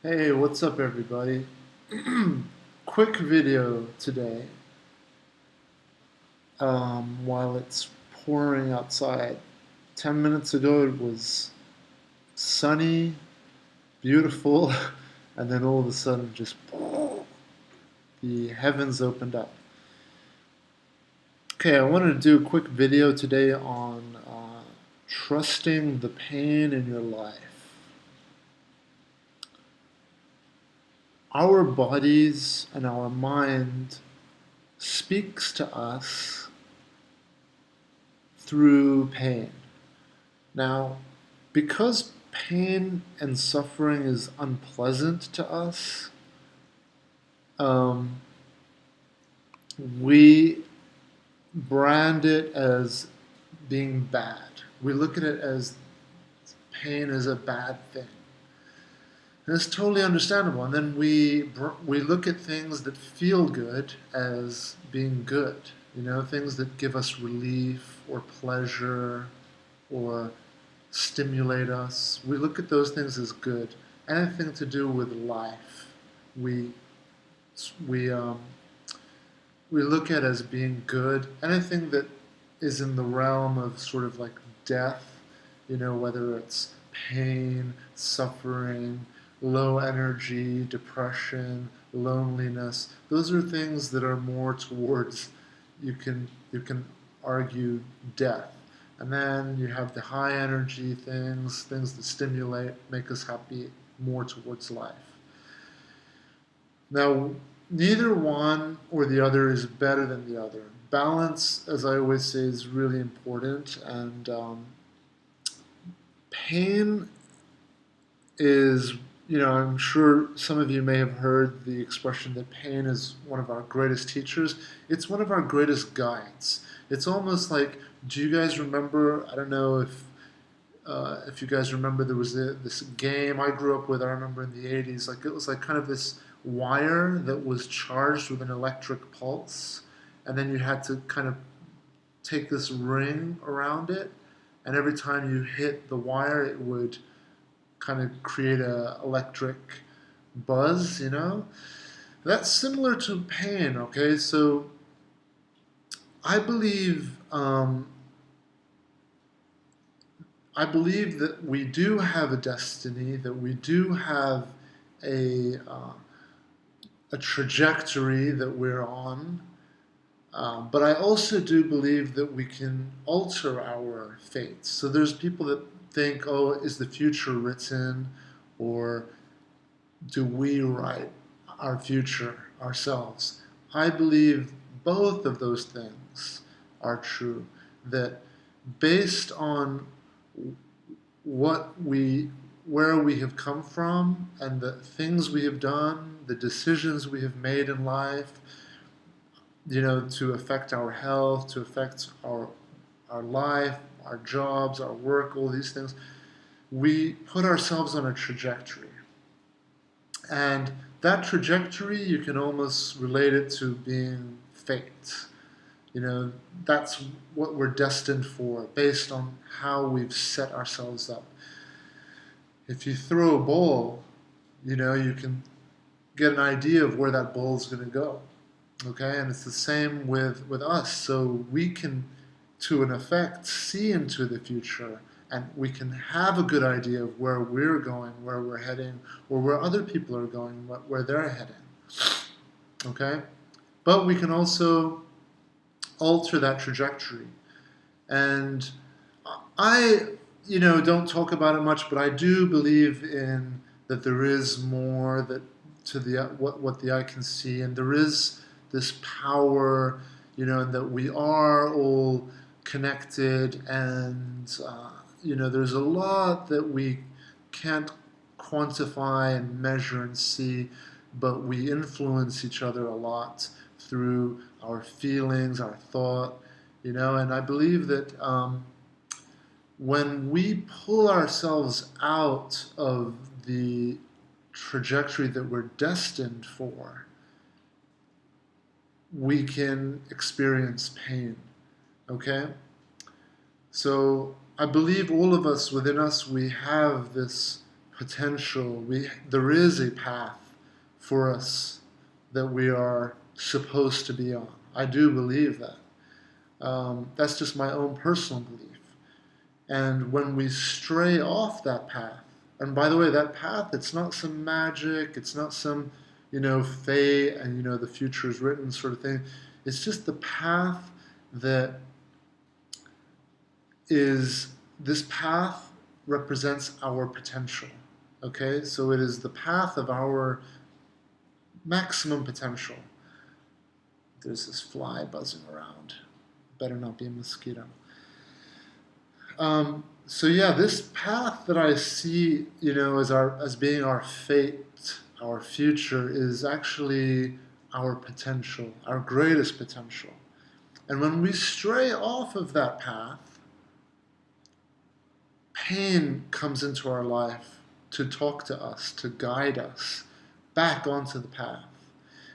Hey, what's up, everybody? Quick video today while it's pouring outside. 10 minutes ago, it was sunny, beautiful, and then all of a sudden, just the heavens opened up. Okay, I wanted to do a quick video today on trusting the pain in your life. Our bodies and our mind speaks to us through pain. Now, because pain and suffering is unpleasant to us, um, we brand it as being bad. We look at it as pain is a bad thing. And it's totally understandable. And then we look at things that feel good as being good. Things that give us relief or pleasure or stimulate us. We look at those things as good. Anything to do with life, we we um, we look at as being good. Anything that is in the realm of sort of like death, whether it's pain, suffering, low energy, depression, loneliness. Those are things that are more towards you can argue death. And then you have the high energy things that stimulate, make us happy, more towards life. Now, neither one or the other is better than the other. Balance, as I always say, is really important. And pain is, I'm sure some of you may have heard the expression that pain is one of our greatest teachers. It's one of our greatest guides. It's almost like, do you guys remember? I don't know if you guys remember, there was this game I grew up with. I remember in the '80s, like it was like kind of this wire that was charged with an electric pulse, and then you had to kind of take this ring around it, and every time you hit the wire, it would kind of create a electric buzz. That's similar to pain. Okay, so I believe I believe that we do have a destiny, that we do have a uh, a trajectory that we're on. But I also do believe that we can alter our fates. So there's people that think, oh, is the future written, or do we write our future ourselves? I believe both of those things are true. That based on what we where we have come from and the things we have done, the decisions we have made in life, to affect our health, to affect our life, our jobs, our work, all these things, we put ourselves on a trajectory. And that trajectory, you can almost relate it to being fate. That's what we're destined for based on how we've set ourselves up. If you throw a ball, you can get an idea of where that ball is going to go. Okay, and it's the same with us. So we can, to an effect, see into the future, and we can have a good idea of where we're going, where we're heading, or where other people are going, where they're heading. Okay, but we can also alter that trajectory. And I, don't talk about it much, but I do believe in that there is more that to the what the eye can see, and there is this power, and that we are all connected, and there's a lot that we can't quantify and measure and see, but we influence each other a lot through our feelings, our thought, and I believe that when we pull ourselves out of the trajectory that we're destined for, we can experience pain. Okay? So I believe all of us, within us, we have this potential. There is a path for us that we are supposed to be on. I do believe that. That's just my own personal belief. And when we stray off that path, and by the way, that path, it's not some magic, it's not some, fate and, the future is written sort of thing. It's just the path that this path represents our potential. Okay? So it is the path of our maximum potential. There's this fly buzzing around. Better not be a mosquito. So yeah, this path that I see, as being our fate, our future, is actually our potential, our greatest potential. And when we stray off of that path, pain comes into our life to talk to us, to guide us back onto the path.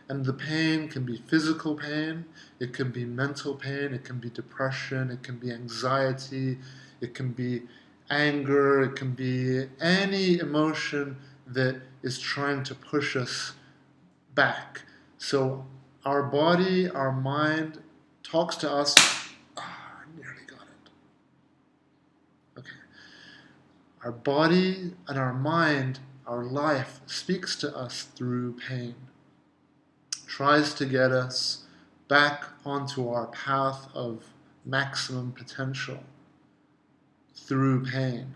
And the pain can be physical pain, it can be mental pain, it can be depression, it can be anxiety, it can be anger, it can be any emotion that is trying to push us back. So our body, our mind talks to us. I nearly got it. Okay. Our body and our mind, our life, speaks to us through pain. Tries to get us back onto our path of maximum potential through pain.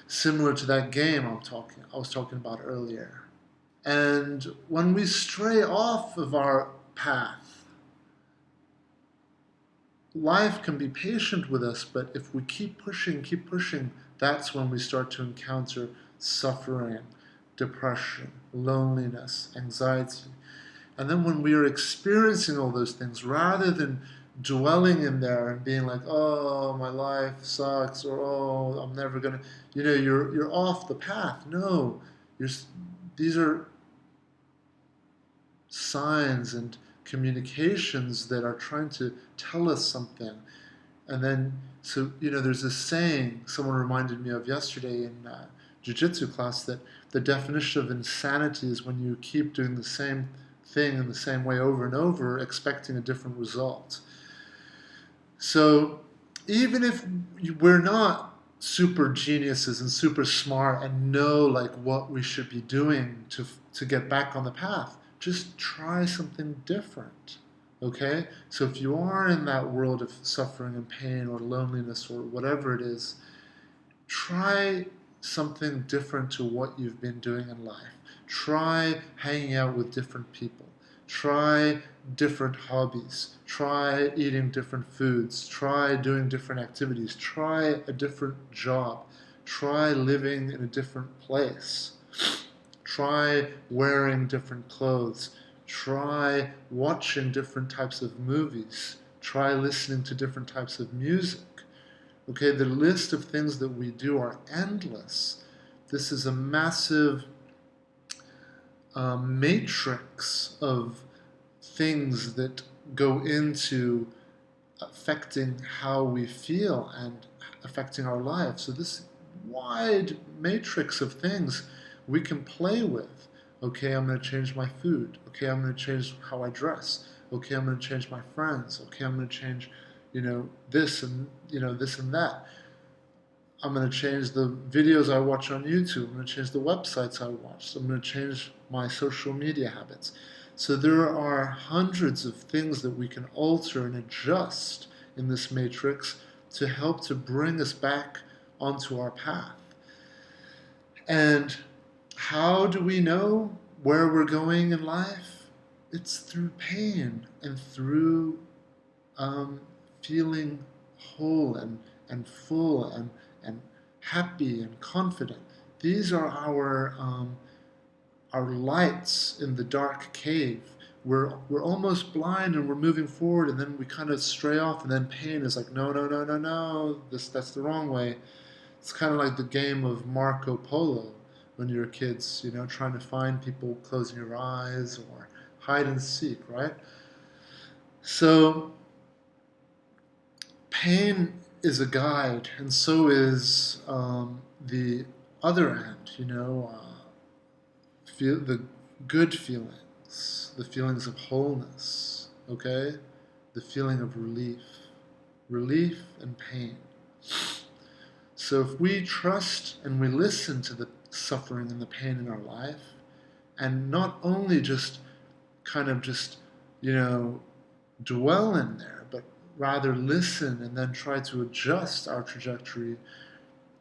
Similar to that game I was talking about earlier. And when we stray off of our path, life can be patient with us, but if we keep pushing, that's when we start to encounter suffering, depression, loneliness, anxiety. And then when we are experiencing all those things, rather than dwelling in there and being like, oh, my life sucks, or oh, I'm never gonna, you're off the path. No, these are signs and communications that are trying to tell us something. And then, so, there's this saying someone reminded me of yesterday in jiu-jitsu class, that the definition of insanity is when you keep doing the same thing in the same way over and over, expecting a different result. So even if we're not super geniuses and super smart and know like what we should be doing to get back on the path, just try something different. Okay? So if you are in that world of suffering and pain or loneliness or whatever it is, try something different to what you've been doing in life. Try hanging out with different people. Try different hobbies. Try eating different foods. Try doing different activities. Try a different job. Try living in a different place. Try wearing different clothes. Try watching different types of movies. Try listening to different types of music. Okay, the list of things that we do are endless. This is a massive matrix of things that go into affecting how we feel and affecting our lives. So this wide matrix of things we can play with. Okay, I'm going to change my food. Okay, I'm going to change how I dress. Okay, I'm going to change my friends. Okay, I'm going to change, this and, this and that. I'm going to change the videos I watch on YouTube. I'm going to change the websites I watch. So I'm going to change my social media habits. So there are hundreds of things that we can alter and adjust in this matrix to help to bring us back onto our path. And how do we know where we're going in life? It's through pain and through feeling whole and full and happy and confident. These are our lights in the dark cave. We're almost blind and we're moving forward, and then we kind of stray off, and then pain is like, no, that's the wrong way. It's kind of like the game of Marco Polo when you're kids, trying to find people, closing your eyes, or hide and seek, right? So pain is a guide, and so is the other end, feel the good feelings, the feelings of wholeness, okay? The feeling of relief and pain. So if we trust and we listen to the suffering and the pain in our life, and not only just kind of just, dwell in there, but rather listen and then try to adjust our trajectory.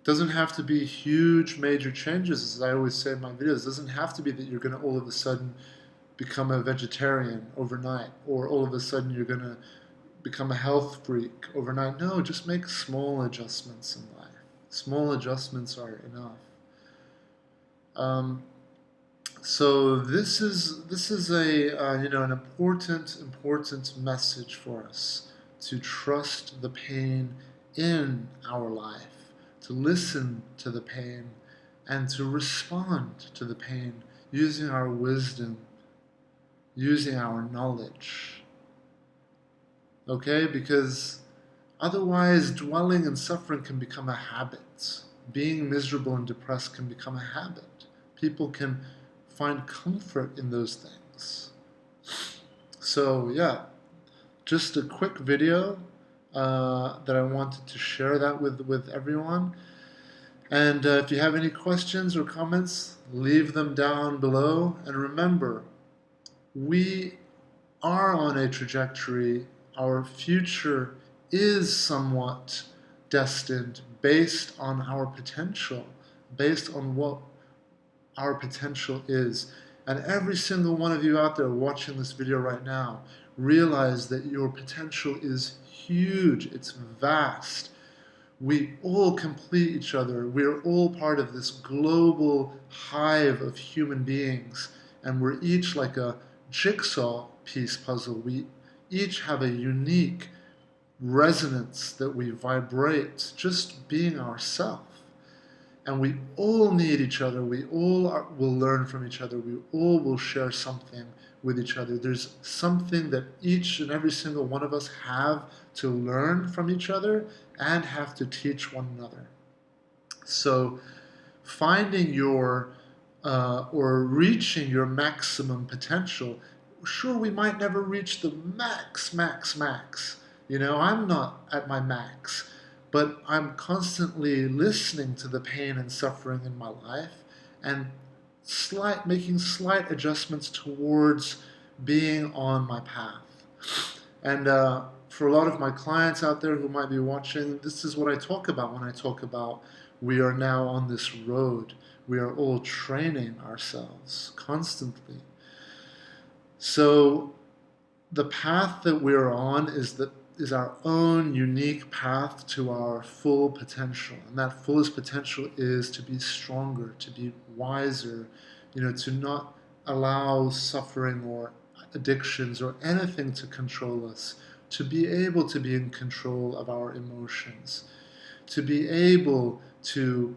Doesn't have to be huge major changes, as I always say in my videos. It doesn't have to be that you're going to all of a sudden become a vegetarian overnight, or all of a sudden you're going to become a health freak overnight. No, just make small adjustments in life. Small adjustments are enough. So this is a an important message for us, to trust the pain in our life, to listen to the pain, and to respond to the pain using our wisdom, using our knowledge. Okay, because otherwise dwelling and suffering can become a habit. Being miserable and depressed can become a habit. People can find comfort in those things. So yeah, just a quick video that I wanted to share that with everyone. And if you have any questions or comments, leave them down below. And remember, we are on a trajectory. Our future is somewhat destined based on our potential, based on what our potential is. And every single one of you out there watching this video right now, realize that your potential is huge. It's vast. We all complete each other. We're all part of this global hive of human beings, and we're each like a jigsaw piece puzzle. We each have a unique resonance that we vibrate just being ourselves. And we all need each other. We all will learn from each other. We all will share something with each other. There's something that each and every single one of us have to learn from each other and have to teach one another. So finding your or reaching your maximum potential, sure, we might never reach the max. I'm not at my max, but I'm constantly listening to the pain and suffering in my life and making slight adjustments towards being on my path. And for a lot of my clients out there who might be watching, this is what I talk about when I talk about we are now on this road. We are all training ourselves constantly. So the path that we're on is our own unique path to our full potential. And that fullest potential is to be stronger, to be wiser, to not allow suffering or addictions or anything to control us, to be able to be in control of our emotions, to be able to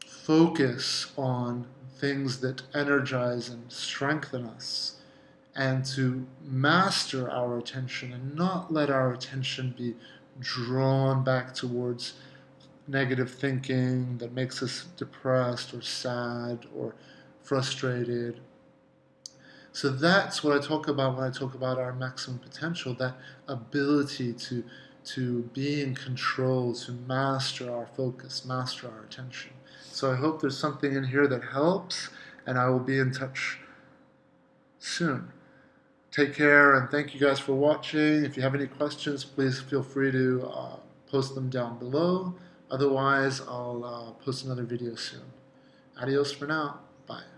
focus on things that energize and strengthen us, and to master our attention and not let our attention be drawn back towards negative thinking that makes us depressed or sad or frustrated. So that's what I talk about when I talk about our maximum potential, that ability to be in control, to master our focus, master our attention. So I hope there's something in here that helps, and I will be in touch soon. Take care, and thank you guys for watching. If you have any questions, please feel free to post them down below. Otherwise, I'll post another video soon. Adios for now. Bye.